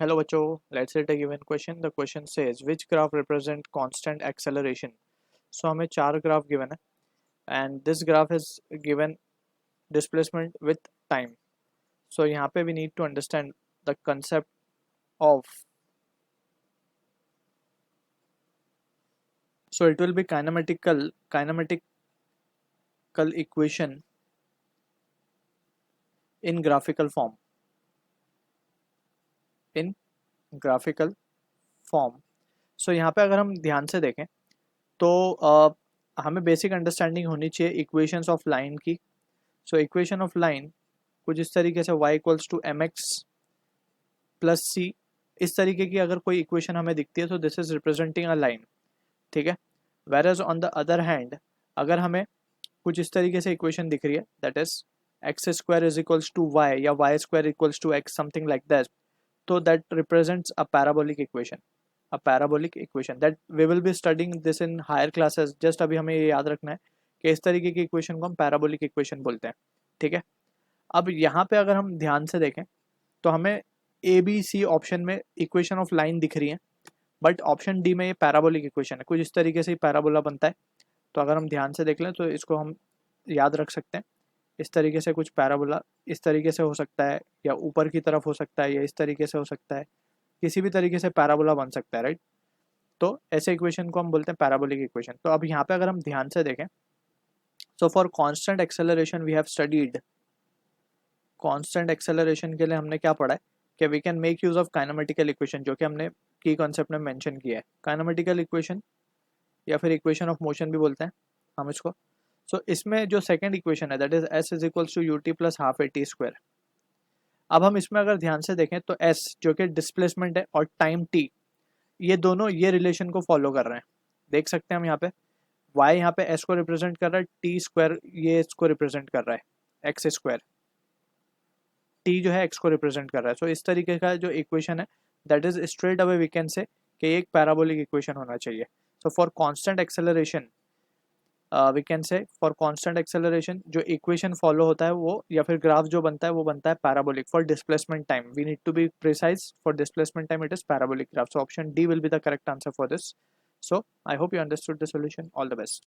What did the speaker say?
Hello बच्चों, let's say a given question. The question says which graph represent constant acceleration. So हमें चार graph given है and this graph is given displacement with time. So यहाँ पे we need to understand the concept of, so it will be kinematical equation in graphical form. In graphical form. So यहाँ पे अगर हम ध्यान से देखें तो हमें बेसिक अंडरस्टैंडिंग होनी चाहिए इक्वेशंस ऑफ लाइन की. सो इक्वेशन ऑफ लाइन कुछ इस तरीके से y equals to M X plus C, इस तरीके की अगर कोई इक्वेशन हमें दिखती है तो this is representing a line. ठीक है. Whereas on the other hand अगर हमें कुछ इस तरीके से इक्वेशन दिख रही है that is X square is equals to Y या Y square equals to X something like that, तो that represents a parabolic equation. A parabolic equation that we will be studying this in higher classes. Just अभी हमें ये याद रखना है कि इस तरीके की इक्वेशन को हम पैराबोलिक इक्वेशन बोलते हैं. ठीक है. अब यहाँ पे अगर हम ध्यान से देखें तो हमें ए बी सी ऑप्शन में इक्वेशन ऑफ लाइन दिख रही है, बट ऑप्शन डी में ये पैराबोलिक इक्वेशन है. कुछ इस तरीके से ही पैराबोला बनता है. तो अगर हम ध्यान से देख लें तो इसको हम याद रख सकते हैं. इस तरीके से कुछ पैराबोला इस तरीके से हो सकता है, या ऊपर की तरफ हो सकता है, या इस तरीके से हो सकता है. किसी भी तरीके से पैराबोला बन सकता है, राइट. तो ऐसे इक्वेशन को हम बोलते हैं पैराबोलिक इक्वेशन. तो अब यहाँ पे अगर हम ध्यान से देखें so for constant acceleration we have studied. Constant acceleration के लिए हमने क्या पढ़ा है कि we can make use of kinematical equation, जो कि हमने की कॉन्सेप्ट में मेंशन किया है. काइनेमेटिकल इक्वेशन या फिर इक्वेशन ऑफ मोशन भी बोलते हैं हम इसको. सो इसमें जो सेकंड इक्वेशन है that is S is equals to U T plus half A T square. अब हम इसमें अगर ध्यान से देखें तो एस जो कि डिस्प्लेसमेंट है और टाइम टी, ये दोनों ये रिलेशन को फॉलो कर रहे हैं. देख सकते हैं हम यहाँ पे y यहाँ पे s को रिप्रेजेंट कर रहा है, टी स्क्वायर ये इसको रिप्रेजेंट कर रहा है, एक्स स्क्वायर. टी जो है x को रिप्रेजेंट कर रहा है. सो इस तरीके का जो इक्वेशन है that is straight away we can say कि एक पैराबोलिक इक्वेशन होना चाहिए. So for constant acceleration we can say for constant acceleration जो इक्वेशन फॉलो होता है वो या फिर ग्राफ जो बनता है वो बनता है parabolic. For displacement time we need to be precise. For displacement time it is parabolic graph. So option D will be the correct answer for this. So I hope you understood the solution. All the best.